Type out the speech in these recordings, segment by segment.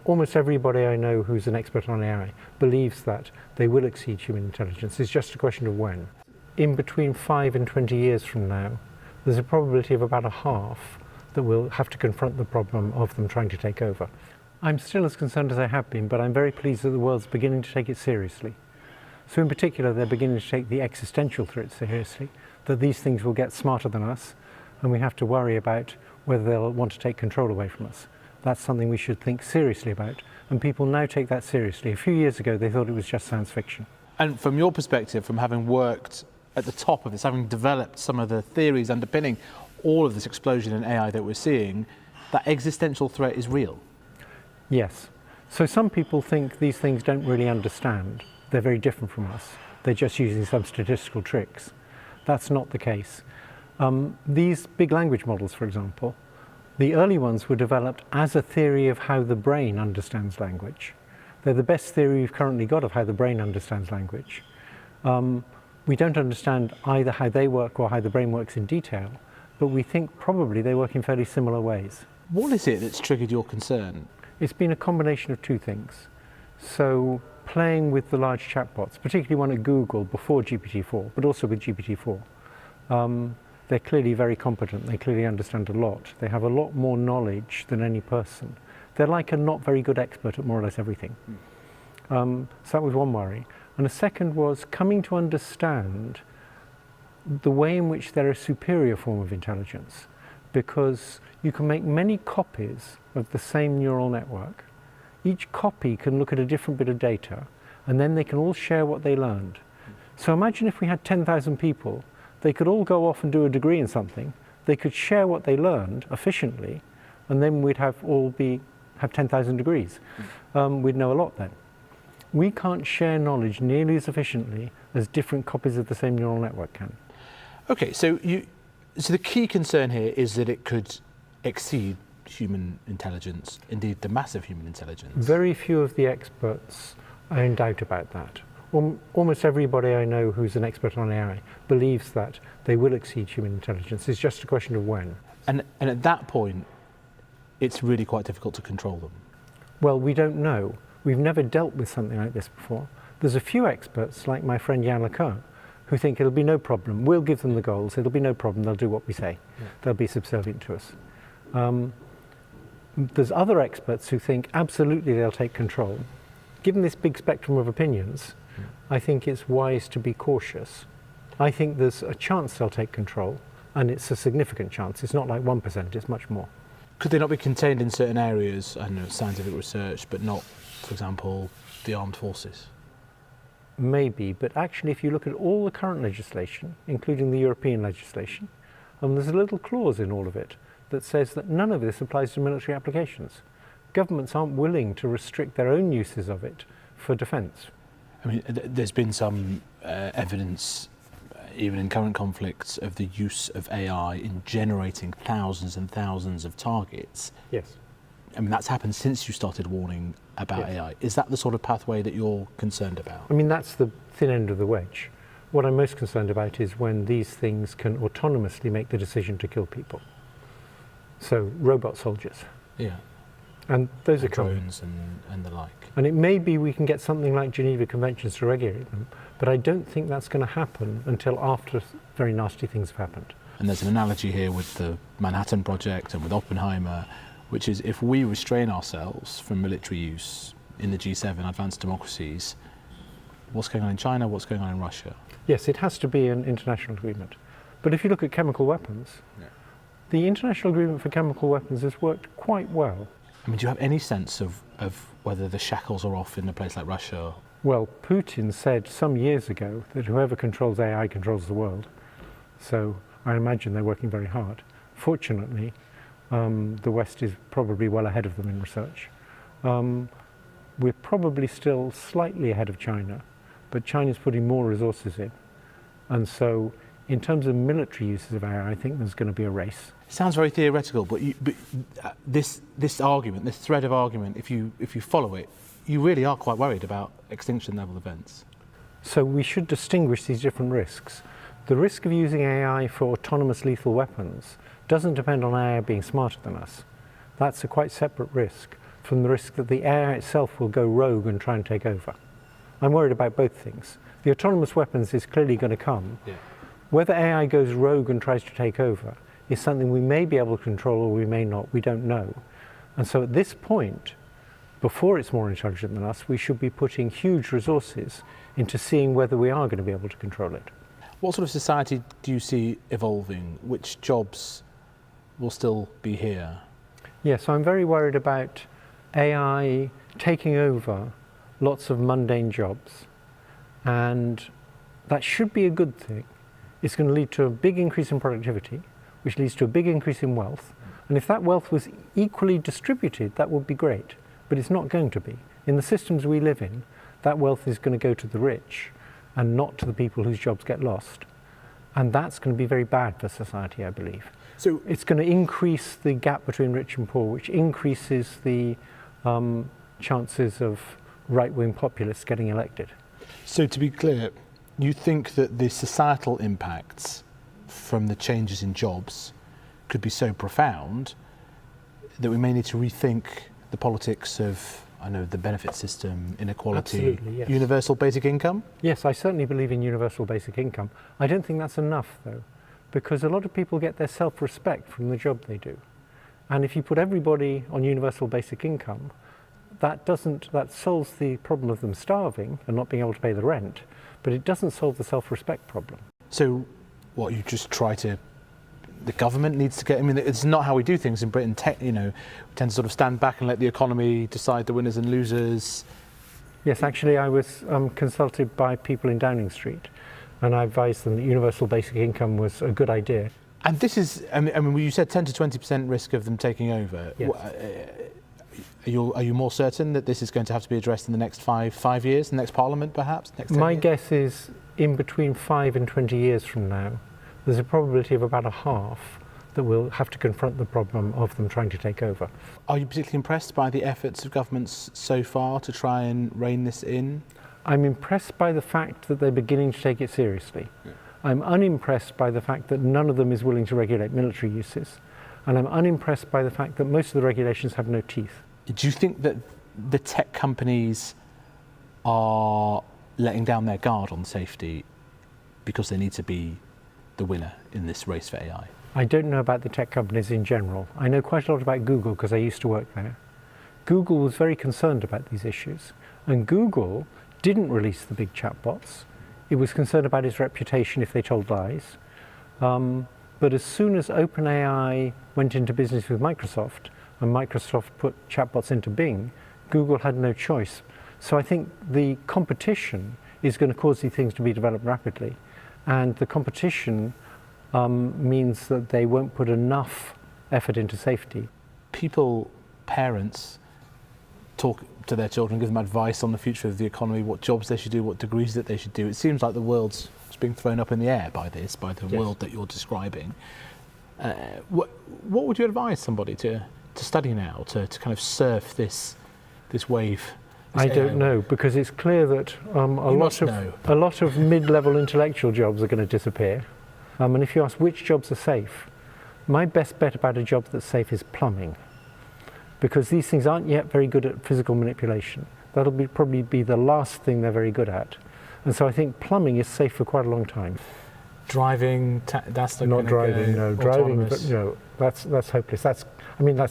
Almost everybody I know who's an expert on AI believes that they will exceed human intelligence. It's just a question of when. In between 5 and 20 years from now, there's a probability of about a half that we'll have to confront the problem of them trying to take over. I'm still as concerned as I have been, but I'm very pleased that the world's beginning to take it seriously. So in particular, they're beginning to take the existential threat seriously, that these things will get smarter than us, and we have to worry about whether they'll want to take control away from us. That's something we should think seriously about, and people now take that seriously. A few years ago, they thought it was just science fiction. And from your perspective, from having worked at the top of this, having developed some of the theories underpinning all of this explosion in AI that we're seeing, that existential threat is real? Yes. So some people think these things don't really understand. They're very different from us. They're just using some statistical tricks. That's not the case. These big language models, for example, the early ones were developed as a theory of how the brain understands language. They're the best theory we've currently got of how the brain understands language. We don't understand either how they work or how the brain works in detail, but we think probably they work in fairly similar ways. What is it that's triggered your concern? It's been a combination of two things. So playing with the large chatbots, particularly one at Google before GPT-4, but also with GPT-4, they're clearly very competent. They clearly understand a lot. They have a lot more knowledge than any person. They're like a not very good expert at more or less everything. So that was one worry. And a second was coming to understand the way in which they're a superior form of intelligence, because you can make many copies of the same neural network. Each copy can look at a different bit of data, and then they can all share what they learned. So imagine if we had 10,000 people, they could all go off and do a degree in something, they could share what they learned efficiently, and then we'd have 10,000 degrees. We'd know a lot then. We can't share knowledge nearly as efficiently as different copies of the same neural network can. Okay, so the key concern here is that it could exceed human intelligence, indeed the massive human intelligence. Very few of the experts are in doubt about that. Almost everybody I know who's an expert on AI believes that they will exceed human intelligence. It's just a question of when. And at that point, it's really quite difficult to control them. Well, we don't know. We've never dealt with something like this before. There's a few experts, like my friend Yann LeCun, who think it'll be no problem. We'll give them the goals. It'll be no problem. They'll do what we say. Yeah. They'll be subservient to us. There's other experts who think absolutely they'll take control. Given this big spectrum of opinions, I think it's wise to be cautious. I think there's a chance they'll take control, and it's a significant chance. It's not like 1%, it's much more. Could they not be contained in certain areas, I don't know, scientific research, but not, for example, the armed forces? Maybe, but actually if you look at all the current legislation, including the European legislation, there's a little clause in all of it that says that none of this applies to military applications. Governments aren't willing to restrict their own uses of it for defence. I mean, there's been some evidence, even in current conflicts, of the use of AI in generating thousands and thousands of targets. Yes. I mean, that's happened since you started warning about yes. AI. Is that the sort of pathway that you're concerned about? I mean, that's the thin end of the wedge. What I'm most concerned about is when these things can autonomously make the decision to kill people. So, robot soldiers. Yeah. And those are drones and the like. And it may be we can get something like Geneva Conventions to regulate them, but I don't think that's going to happen until after very nasty things have happened. And there's an analogy here with the Manhattan Project and with Oppenheimer, which is if we restrain ourselves from military use in the G7 advanced democracies, what's going on in China, what's going on in Russia? Yes, it has to be an international agreement. But if you look at chemical weapons, the international agreement for chemical weapons has worked quite well. I mean, do you have any sense of whether the shackles are off in a place like Russia? Well, Putin said some years ago that whoever controls AI controls the world. So I imagine they're working very hard. Fortunately, the West is probably well ahead of them in research. We're probably still slightly ahead of China, but China's putting more resources in. And so in terms of military uses of AI, I think there's going to be a race. It sounds very theoretical, but this argument, this thread of argument, if you follow it, you really are quite worried about extinction level events. So we should distinguish these different risks. The risk of using AI for autonomous lethal weapons doesn't depend on AI being smarter than us. That's a quite separate risk. from the risk that the AI itself will go rogue and try and take over. I'm worried about both things. The autonomous weapons is clearly going to come. Yeah. Whether AI goes rogue and tries to take over is something we may be able to control or we may not, we don't know. And so at this point, before it's more intelligent than us, we should be putting huge resources into seeing whether we are going to be able to control it. What sort of society do you see evolving? Which jobs will still be here? Yes, I'm very worried about AI taking over lots of mundane jobs, and that should be a good thing. It's going to lead to a big increase in productivity, which leads to a big increase in wealth. And if that wealth was equally distributed, that would be great. But it's not going to be. In the systems we live in, that wealth is going to go to the rich and not to the people whose jobs get lost. And that's going to be very bad for society, I believe. So it's going to increase the gap between rich and poor, which increases the chances of right-wing populists getting elected. So to be clear, you think that the societal impacts from the changes in jobs could be so profound that we may need to rethink the politics of, I know, the benefit system, inequality, Absolutely, yes. Universal basic income? Yes, I certainly believe in universal basic income. I don't think that's enough, though, because a lot of people get their self-respect from the job they do. And if you put everybody on universal basic income, that solves the problem of them starving and not being able to pay the rent, but it doesn't solve the self-respect problem. So what, you just try to, the government needs to get, I mean, it's not how we do things in Britain. We tend to sort of stand back and let the economy decide the winners and losers. Yes, actually I was consulted by people in Downing Street, and I advised them that universal basic income was a good idea. And this is, I mean, you said 10 to 20% risk of them taking over. Yes. Are you more certain that this is going to have to be addressed in the next five years, the next Parliament perhaps? Next 10 My years? guess is in between 5 and 20 years from now, there's a probability of about a half that we'll have to confront the problem of them trying to take over. Are you particularly impressed by the efforts of governments so far to try and rein this in? I'm impressed by the fact that they're beginning to take it seriously. Yeah. I'm unimpressed by the fact that none of them is willing to regulate military uses. And I'm unimpressed by the fact that most of the regulations have no teeth. Do you think that the tech companies are letting down their guard on safety because they need to be the winner in this race for AI? I don't know about the tech companies in general. I know quite a lot about Google because I used to work there. Google was very concerned about these issues, and Google didn't release the big chatbots. It was concerned about its reputation if they told lies. But as soon as OpenAI went into business with Microsoft, and Microsoft put chatbots into Bing, Google had no choice. So I think the competition is going to cause these things to be developed rapidly. And the competition means that they won't put enough effort into safety. Parents talk to their children, give them advice on the future of the economy, what jobs they should do, what degrees that they should do. It seems like the world's being thrown up in the air by the Yes. world that you're describing. What would you advise somebody to study now, to kind of surf this wave? I don't know, because it's clear that a lot of mid-level intellectual jobs are going to disappear. And if you ask which jobs are safe, my best bet about a job that's safe is plumbing, because these things aren't yet very good at physical manipulation. That'll probably be the last thing they're very good at. And so I think plumbing is safe for quite a long time. Driving, that's not driving, no. Driving, but no, that's hopeless. That's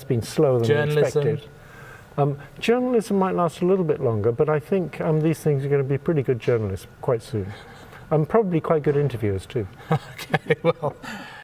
been slower than we expected. Journalism might last a little bit longer, but I think these things are going to be pretty good journalists quite soon. Probably quite good interviewers too. Okay, well,